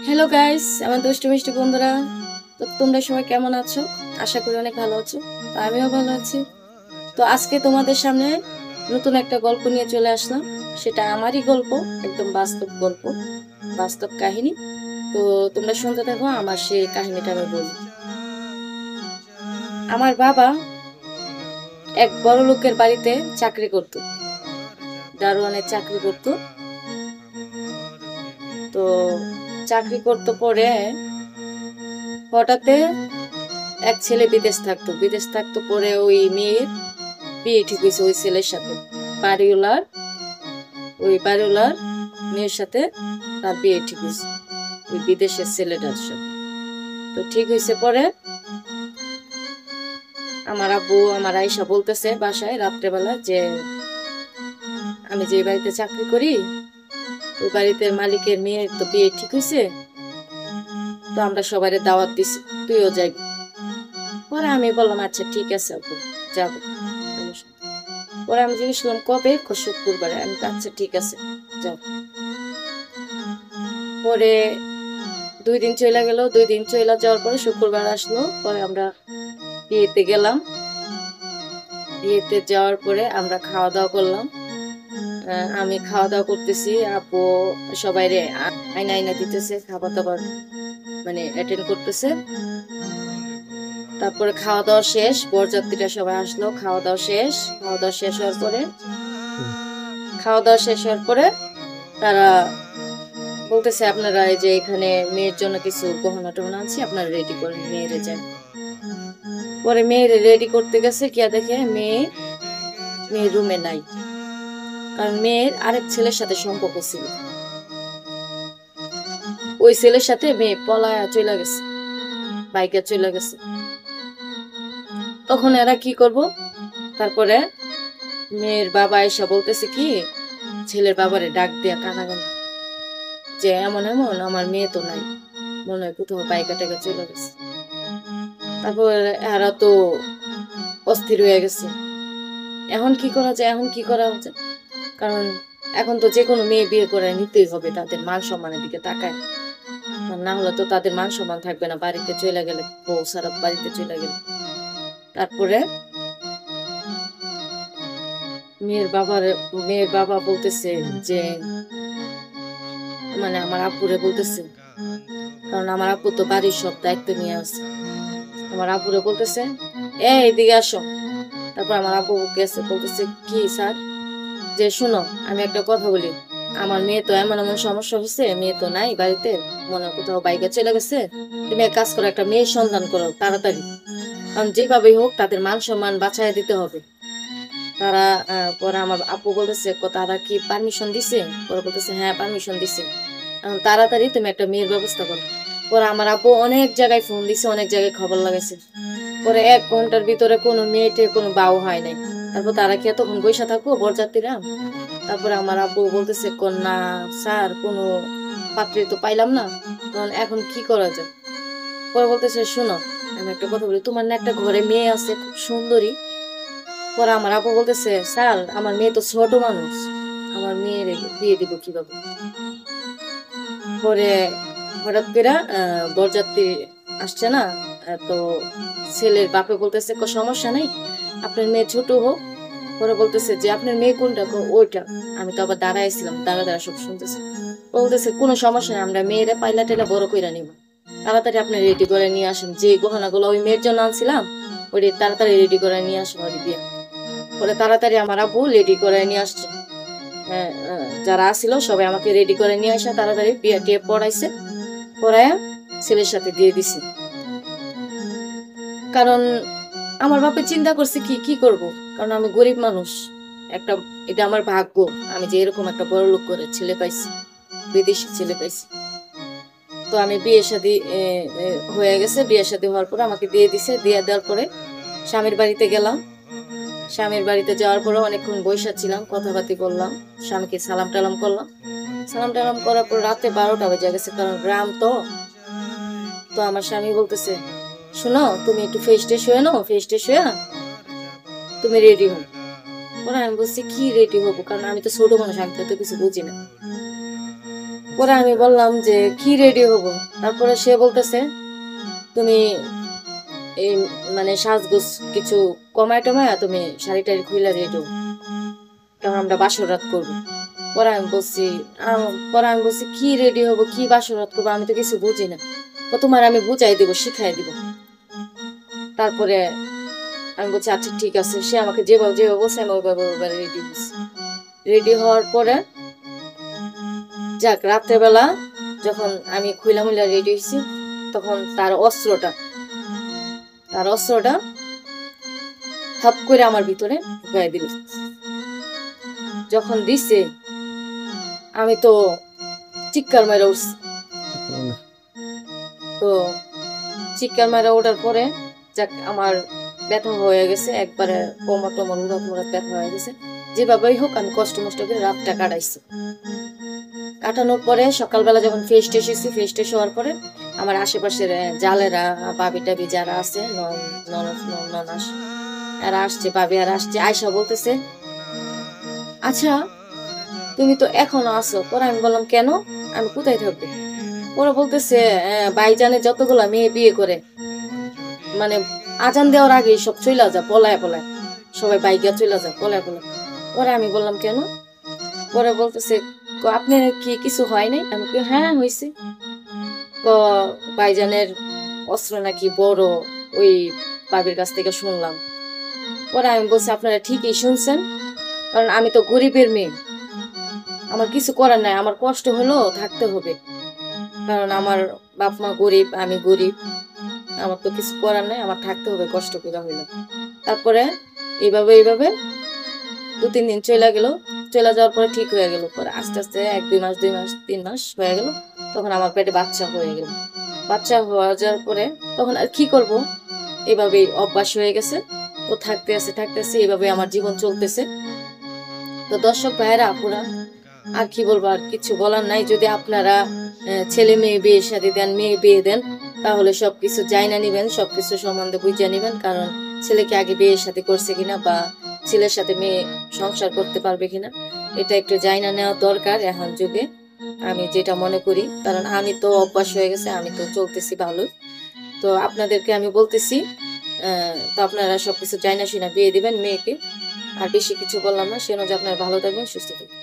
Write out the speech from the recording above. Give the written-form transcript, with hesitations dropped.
Hello guys, আমার দুষ্টু মিষ্টি বন্ধুরা। তো তোমরা সবাই কেমন আছো? আশা করি অনেক ভালো আছো। তো আমিও ভালো আছি। তো আজকে তোমাদের সামনে নতুন একটা গল্প নিয়ে চলে আসলাম। সেটা আমারই গল্প, একদম বাস্তব গল্প, বাস্তব কাহিনী। তো তোমরা শুনতে থাকো, আমার সেই কাহিনীটা আমি বলি। আমার বাবা এক বড় লোকের বাড়িতে চাকরি করত, দারোয়ানের চাকরি করত। তো চাকরি করতে পরে হঠাৎ এক ছেলে বিদেশ থাকতো পরে ওই মেয়ের বিয়ে ঠিক হয়েছে ওই ছেলের সাথে। বাড়িওয়ালার বাড়িওয়ালার মেয়ের সাথে তার বিয়ে ঠিক হয়েছে ওই বিদেশের ছেলেটার সাথে। তো ঠিক হয়েছে পরে আমার আব্বু আমার আয়সা বলতেছে বাসায় রাত্রেবেলা যে আমি যে বাড়িতে চাকরি করি ওই বাড়িতে মালিকের মেয়ের তো বিয়ে ঠিক হয়েছে, তো আমরা সবাই দাওয়াত দিছি, তুইও যাবি। পরে আমি বললাম আচ্ছা ঠিক আছে আব্বু, যাবো, সমস্যা নেই। পরে আমি জিজ্ঞেস করলাম কবে? শুক্রবারে। আমি তো আচ্ছা ঠিক আছে, যাও। পরে 2 দিন চলে গেল, 2 দিন চলে যাওয়ার পরে শুক্রবার আসলো, পরে আমরা বিয়েতে গেলাম। বিয়েতে যাওয়ার পরে আমরা খাওয়া দাওয়া করলাম। আমি খাওয়া দাওয়া করতেছি, আপু সবাই রে আইনা আইনা দিতেছে, খাবার দাবার মানে অ্যাটেন্ড করতেছে। তারপরে খাওয়া দাওয়া শেষ, বরযাত্রীরা সবাই আসলো, খাওয়া দাওয়া শেষ হওয়ার পরে তারা বলতেছে আপনারা এই যে এখানে মেয়ের জন্য কিছু গহনা টহনা আনছি, আপনারা রেডি করেন, মেয়েরে যান। পরে মেয়েরে রেডি করতে গেছে, কিয়া দেখে মেয়ের রুমে নাই। কারণ মেয়ের আরেক ছেলের সাথে সম্পর্ক ছিল, ওই ছেলের সাথে মেয়ে পলায়া চলে গেছে, বাইকে চলে গেছে। তখন এরা কি করব? তারপরে মেয়ের বাবা এসে বলতেছে কি, ছেলের বাবারে ডাক দিয়া কানাগান যে এমন এমন আমার মেয়ে তো নাই, মনে হয় কোথাও বাইকা টাইকা চলে গেছে। তারপর এরা তো অস্থির হয়ে গেছে, এখন কি করা যায়, এখন কি করা যায়। কারণ এখন তো যে কোনো মেয়ে বিয়ে করে নিতেই হবে, তাদের মান সম্মানের দিকে তাকায়, না হলে তো তাদের মান সম্মান থাকবে না বাড়িতে চলে গেলে, বউ সারা বাড়িতে চলে গেলে। তারপরে মেয়ের বাবা বলতেছে যে মানে আমার আব্বুরে বলতেছে, কারণ আমার আব্বু তো বাড়ির সব দায়িত্ব নিয়ে আছে। আমার আব্বুরে বলতেছে এদিকে আসো। তারপর আমার আব্বু গেছে, বলতেছে কি স্যার, যে শুনো আমি একটা কথা বলি, আমার মেয়ে তো এমন এমন সমস্যা হয়েছে, মেয়ে তো নাই বাড়িতে, মনে হয় কোথাও বাইকে চলে গেছে। তুমি এক কাজ করো, একটা মেয়ের সন্ধান করো তাড়াতাড়ি, কারণ যেভাবেই হোক তাদের মান সম্মান বাঁচায় দিতে হবে। তারা পরে আমার আপু বলতেছে তারা কি পারমিশন দিছে? পরে বলতেছে হ্যাঁ পারমিশন দিছে, এখন তাড়াতাড়ি তুমি একটা মেয়ের ব্যবস্থা করো। পরে আমার আপু অনেক জায়গায় ফোন দিছে, অনেক জায়গায় খবর লাগাইছে। পরে 1 ঘন্টার ভিতরে কোনো মেয়েটের কোনো বাউ হয় নাই। তারপর তারা কি এতক্ষণ বৈশা থাকবো বরযাত্রীরা? তারপরে আমার আব্বু বলতেছে না স্যার, কোনো পাত্রী তো পাইলাম না, তখন এখন কি করা যায়। পরে বলতেছে শোনো আমি একটা কথা বলি, তোমার না একটা ঘরে মেয়ে আছে খুব সুন্দরী? পরে আমার আব্বু বলতেছে স্যার আমার মেয়ে তো ছোট মানুষ, আমার মেয়ের বিয়ে দিব কিভাবে। পরে হঠাৎ করে বরযাত্রী আসছে না, তো ছেলের বাপে বলতেছে সমস্যা নেই, আপনার মেয়ে ছোট হোক। পরে বলতেছে যে আপনার মেয়ে কোনটা? ওইটা। আমি তো আবার দাঁড়াইছিলাম, দাঁড়া দাঁড়া সব শুনতেছি। বলতেছে কোনো সমস্যা নেই, আমরা মেয়েরা পাইলা টাইলা বড় কইরা নিব, তাড়াতাড়ি আপনি রেডি করে নিয়ে আসেন, যে গহনাগুলো ওই মেয়ের জন্য আনছিলাম ওই তাড়াতাড়ি রেডি করে নিয়ে আসেন ওর বিয়ে। পরে তাড়াতাড়ি আমার আব্বু রেডি করে নিয়ে আসছে। হ্যাঁ, যারা আসছিল সবাই আমাকে রেডি করে নিয়ে আসা, তাড়াতাড়ি বিয়ে টিয়ে পড়াইছে, পড়ায় ছেলের সাথে দিয়ে দিছে। কারণ আমার বাপে চিন্তা করছে কি কি করব, কারণ আমি গরিব মানুষ একটা, এটা আমার ভাগ্য, আমি যে এরকম একটা বড় লোক করে ছেলে পাইছি, বিদেশি ছেলে পাইছি। তো আমি বিয়ে শাদী হয়ে গেছে, বিয়ে শাদী হওয়ার পরে আমাকে দিয়ে দিছে, দিয়ে দেওয়ার পরে স্বামীর বাড়িতে গেলাম। স্বামীর বাড়িতে যাওয়ার পরে অনেকক্ষণ বসে ছিলাম, কথাবার্তি বললাম, স্বামীকে সালাম টালাম করলাম। সালাম টালাম করার পর রাতে 12টা বেজে গেছে, কারণ গ্রাম তো। তো আমার স্বামী বলতেছে শোনো তুমি একটু ফ্রেশ ট্রেশ হয়ে নাও, ফ্রেশ ট্রেশ হয়ে তুমি রেডি হো। পরে আমি বলছি কি রেডি হবো, কারণ আমি তো ছোট মানুষ, আমি তো কিছু বুঝি না। পরে আমি বললাম যে কি রেডি হব। তারপরে সে বলতেছে তুমি এই মানে সাজগোজ কিছু কমায় টমায় তুমি শাড়ি টাড়ি খুইলা রেডি হবো, কারণ আমরা বাসর রাত করবো। পরে আমি বলছি কি রেডি হবো, কি বাসর রাত করবো, আমি তো কিছু বুঝি না। তোমার আমি বুঝাই দিব, শিখাই দিব। তারপরে আমি বলছি আচ্ছা ঠিক আছে। সে আমাকে যেভাবে যেভাবে বলছে আমি ওইভাবে ওইভাবে রেডি হয়েছি। রেডি হওয়ার পরে যাক রাত্রেবেলা যখন আমি খুইলা মুইলা রেডি হয়েছি, তখন তার অস্ত্রটা হপ করে আমার ভিতরে ঢুকাই দিল। যখন দিছে আমি তো চিৎকার মারা উঠছি। তো চিৎকার মারা ওঠার পরে যাক আমার ব্যথা হয়ে গেছে, একবারে কোমর টোমর উড়াত মুড়াত ব্যথা হয়ে গেছে। যেভাবেই হোক আমি কষ্ট মষ্ট করে রাতটা কাটাইছি। কাটানোর পরে সকালবেলা যখন ফ্রেশ টেশ হওয়ার পরে আমার আশেপাশের জালেরা বাবি টাবি যারা আছে ননাস এরা আসছে, বাবি আর আসছে, আয়সা বলতেছে আচ্ছা তুমি তো এখনো আসো। পরে আমি বললাম কেন, আমি কোথায় থাকবো? ওরা বলতেছে ভাইজানে যতগুলা মেয়ে বিয়ে করে মানে আজান দেওয়ার আগে সব চইলা যা পলায় পলায়, সবাই বাইকে চইলা যা পলায় পলায়। পরে আমি বললাম কেন? পরে বলতেছে আপনার কি কিছু হয় নাই? আমি হ্যাঁ হয়েছে। ভাইজানের অস্ত্র নাকি বড়, ওই বাবির কাছ থেকে শুনলাম। পরে আমি বলছি আপনারা ঠিকই শুনছেন, কারণ আমি তো গরিবের মেয়ে, আমার কিছু করার নাই, আমার কষ্ট হলেও থাকতে হবে, কারণ আমার বাপ মা গরিব, আমি গরিব, আমার তো কিছু করার নাই, আমার থাকতে হবে কষ্ট করে হইলো। তারপরে এইভাবে 2-3 দিন চলে যাওয়ার পরে ঠিক হয়ে গেল। পরে আস্তে আস্তে 1-2 মাস 2 মাস 3 মাস হয়ে গেল, তখন আমার পেটে বাচ্চা হয়ে গেল। বাচ্চা হয়ে যাওয়ার পরে তখন আর কি করব, এভাবেই অভ্যাস হয়ে গেছে। তো থাকতে আছে এভাবে আমার জীবন চলতেছে। তো দর্শক ভাইয়েরা আপুরা আর কি বলবো, আর কিছু বলার নাই। যদি আপনারা ছেলে মেয়ে বিয়ে শাদী দেন, মেয়ে বিয়ে দেন, তাহলে সবকিছু জাইনা নিবেন, সবকিছু সম্বন্ধে বুঝে নিবেন। কারণ ছেলেকে আগে বিয়ে শাদী করছে কিনা বা ছেলের সাথে মেয়ে সংসার করতে পারবে কিনা, এটা একটু জাইনা নেওয়া দরকার এখন যুগে, আমি যেটা মনে করি। কারণ আমি তো অভ্যাস হয়ে গেছে, আমি তো চলতেছি ভালোই। তো আপনাদেরকে আমি বলতেছি তো আপনারা সবকিছু জাইনা শুনা বিয়ে দিবেন মেয়েকে। আর বেশি কিছু বললাম না, সে অনুযায়ী আপনারা ভালো থাকবেন, সুস্থ থাকবেন।